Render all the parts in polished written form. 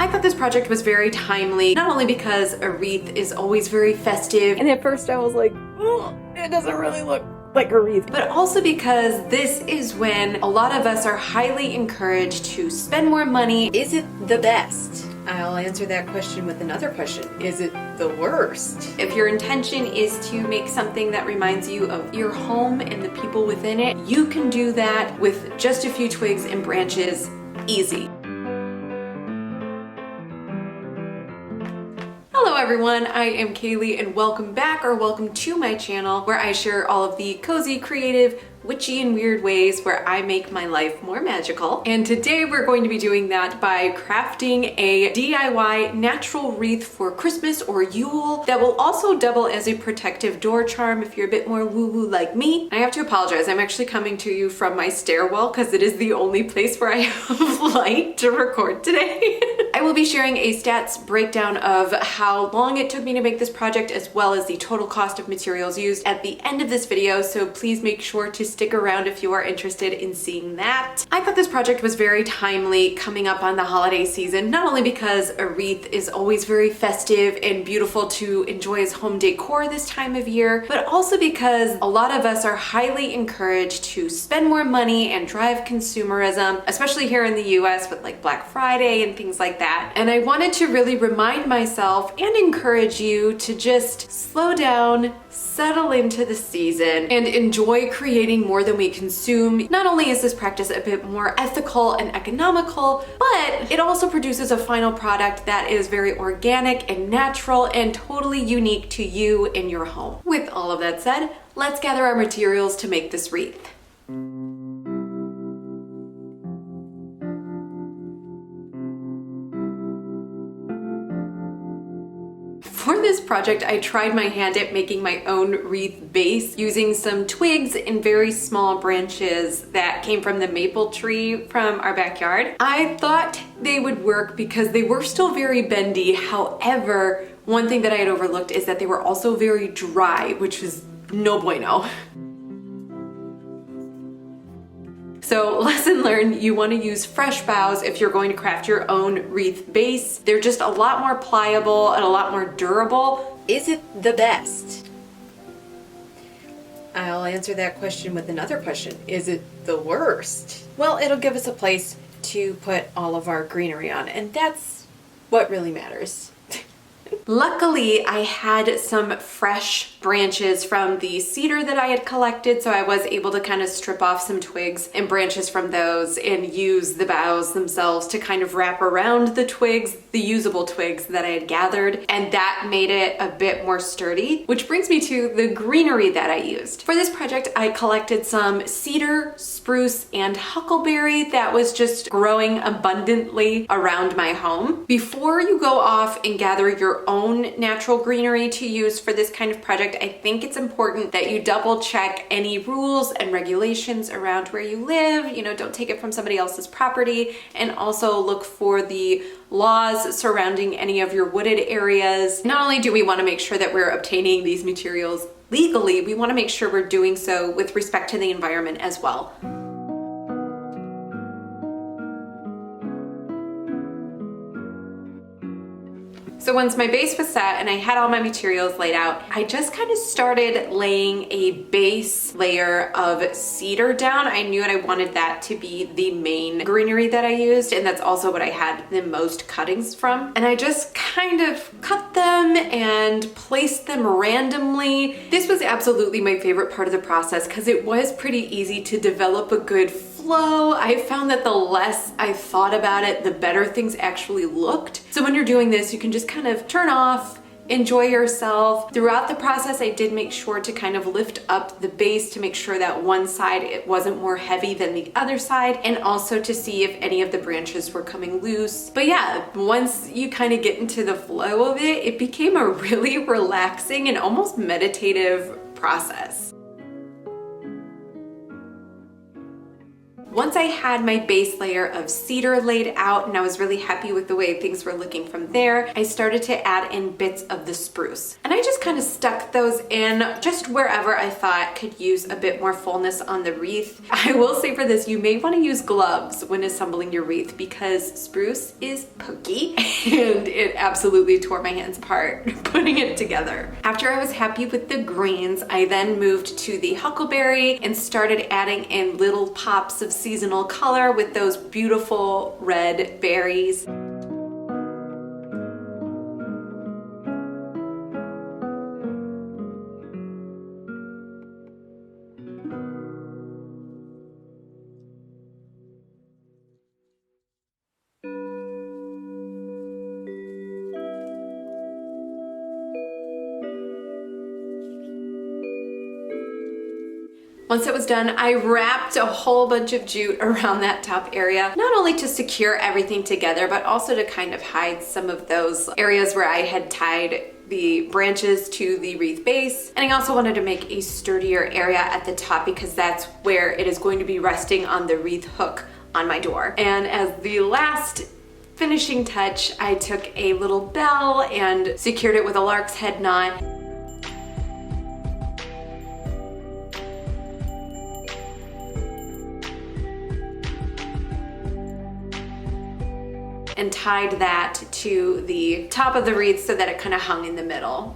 I thought this project was very timely, not only because a wreath is always very festive, and at first I was like, oh, it doesn't really look like a wreath, but also because this is when a lot of us are highly encouraged to spend more money. Is it the best? I'll answer that question with another question. Is it the worst? If your intention is to make something that reminds you of your home and the people within it, you can do that with just a few twigs and branches, easy. Hello everyone, I am Kaylee and welcome back or welcome to my channel where I share all of the cozy, creative, witchy and weird ways where I make my life more magical. And today we're going to be doing that by crafting a DIY natural wreath for Christmas or Yule that will also double as a protective door charm if you're a bit more woo-woo like me. I have to apologize, I'm actually coming to you from my stairwell because it is the only place where I have light to record today. I will be sharing a stats breakdown of how long it took me to make this project as well as the total cost of materials used at the end of this video, so please make sure to stick around if you are interested in seeing that. I thought this project was very timely coming up on the holiday season, not only because a wreath is always very festive and beautiful to enjoy as home decor this time of year, but also because a lot of us are highly encouraged to spend more money and drive consumerism, especially here in the US with like Black Friday and things like that. And I wanted to really remind myself and encourage you to just slow down, settle into the season, and enjoy creating more than we consume. Not only is this practice a bit more ethical and economical, but it also produces a final product that is very organic and natural and totally unique to you and your home. With all of that said, let's gather our materials to make this wreath. For this project, I tried my hand at making my own wreath base using some twigs and very small branches that came from the maple tree from our backyard. I thought they would work because they were still very bendy. However, one thing that I had overlooked is that they were also very dry, which was no bueno. So lesson learned, you want to use fresh boughs if you're going to craft your own wreath base. They're just a lot more pliable and a lot more durable. Is it the best? I'll answer that question with another question. Is it the worst? Well, it'll give us a place to put all of our greenery on, and that's what really matters. Luckily, I had some fresh branches from the cedar that I had collected, so I was able to kind of strip off some twigs and branches from those and use the boughs themselves to kind of wrap around the twigs, the usable twigs that I had gathered, and that made it a bit more sturdy, which brings me to the greenery that I used. For this project, I collected some cedar, spruce, and huckleberry that was just growing abundantly around my home. Before you go off and gather your own natural greenery to use for this kind of project, I think it's important that you double check any rules and regulations around where you live. You know, don't take it from somebody else's property, and also look for the laws surrounding any of your wooded areas. Not only do we want to make sure that we're obtaining these materials legally, we want to make sure we're doing so with respect to the environment as well. So once my base was set and I had all my materials laid out, I just kind of started laying a base layer of cedar down. I knew that I wanted that to be the main greenery that I used, and that's also what I had the most cuttings from. And I just kind of cut them and placed them randomly. This was absolutely my favorite part of the process because it was pretty easy to develop a good flow. I found that the less I thought about it, the better things actually looked. So when you're doing this, you can just kind of turn off, enjoy yourself. Throughout the process, I did make sure to kind of lift up the base to make sure that one side it wasn't more heavy than the other side, and also to see if any of the branches were coming loose. But yeah, once you kind of get into the flow of it, it became a really relaxing and almost meditative process. Once I had my base layer of cedar laid out and I was really happy with the way things were looking from there, I started to add in bits of the spruce. And I just kind of stuck those in just wherever I thought could use a bit more fullness on the wreath. I will say for this, you may want to use gloves when assembling your wreath because spruce is pokey and it absolutely tore my hands apart putting it together. After I was happy with the greens, I then moved to the huckleberry and started adding in little pops of seasonal color with those beautiful red berries. Once it was done, I wrapped a whole bunch of jute around that top area, not only to secure everything together, but also to kind of hide some of those areas where I had tied the branches to the wreath base. And I also wanted to make a sturdier area at the top because that's where it is going to be resting on the wreath hook on my door. And as the last finishing touch, I took a little bell and secured it with a lark's head knot. And tied that to the top of the wreath so that it kind of hung in the middle.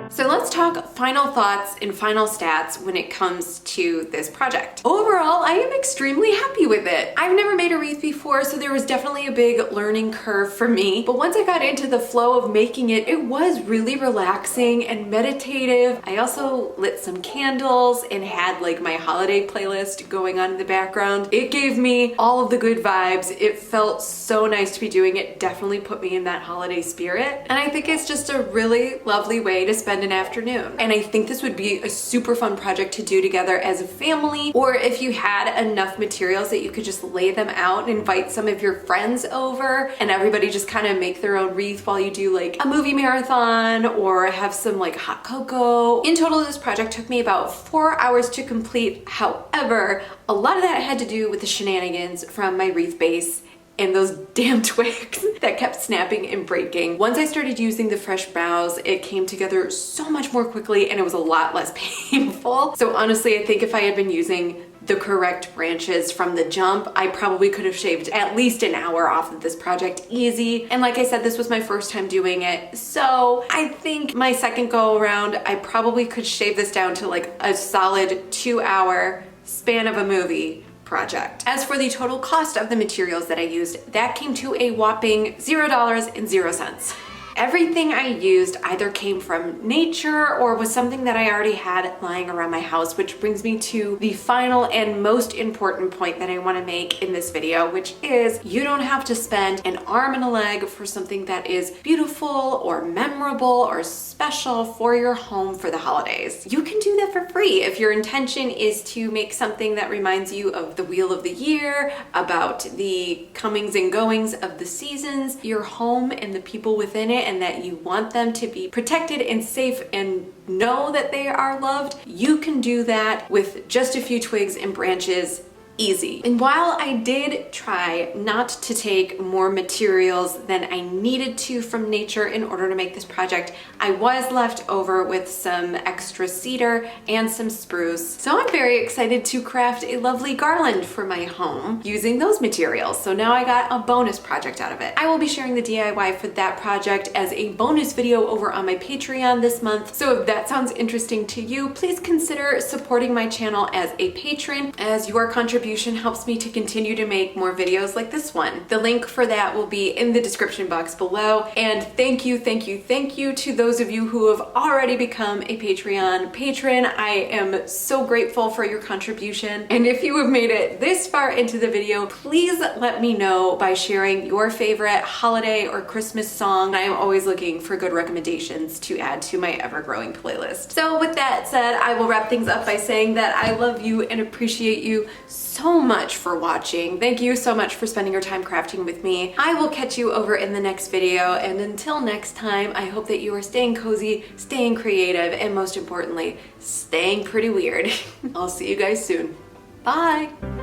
So let's talk final thoughts and final stats when it comes to this project. Overall, I am extremely happy with it. I've never made a wreath before, so there was definitely a big learning curve for me. But once I got into the flow of making it, it was really relaxing and meditative. I also lit some candles and had like my holiday playlist going on in the background. It gave me all of the good vibes. It felt so nice to be doing it. Definitely put me in that holiday spirit. And I think it's just a really lovely way to spend an afternoon. And I think this would be a super fun project to do together as a family, or if you had enough materials that you could just lay them out and invite some of your friends over and everybody just kind of make their own wreath while you do like a movie marathon or have some like hot cocoa. In total, this project took me about 4 hours to complete. However, a lot of that had to do with the shenanigans from my wreath base and those damn twigs that kept snapping and breaking. Once I started using the fresh boughs, it came together so much more quickly and it was a lot less painful. So honestly, I think if I had been using the correct branches from the jump, I probably could have shaved at least an hour off of this project easy. And like I said, this was my first time doing it. So I think my second go around, I probably could shave this down to like a solid 2-hour span of a movie project. As for the total cost of the materials that I used, that came to a whopping $0.00. Everything I used either came from nature or was something that I already had lying around my house, which brings me to the final and most important point that I want to make in this video, which is you don't have to spend an arm and a leg for something that is beautiful or memorable or special for your home for the holidays. You can do that for free if your intention is to make something that reminds you of the wheel of the year, about the comings and goings of the seasons, your home and the people within it, and that you want them to be protected and safe and know that they are loved. You can do that with just a few twigs and branches. Easy. And while I did try not to take more materials than I needed to from nature in order to make this project, I was left over with some extra cedar and some spruce. So I'm very excited to craft a lovely garland for my home using those materials. So now I got a bonus project out of it. I will be sharing the DIY for that project as a bonus video over on my Patreon this month. So if that sounds interesting to you, please consider supporting my channel as a patron, as your contribution contribution helps me to continue to make more videos like this one. The link for that will be in the description box below. And thank you to those of you who have already become a Patreon patron. I am so grateful for your contribution. And if you have made it this far into the video, please let me know by sharing your favorite holiday or Christmas song. I am always looking for good recommendations to add to my ever-growing playlist. So with that said, I will wrap things up by saying that I love you and appreciate you so much for watching. Thank you so much for spending your time crafting with me. I will catch you over in the next video, and until next time, I hope that you are staying cozy, staying creative, and most importantly, staying pretty weird. I'll see you guys soon. Bye!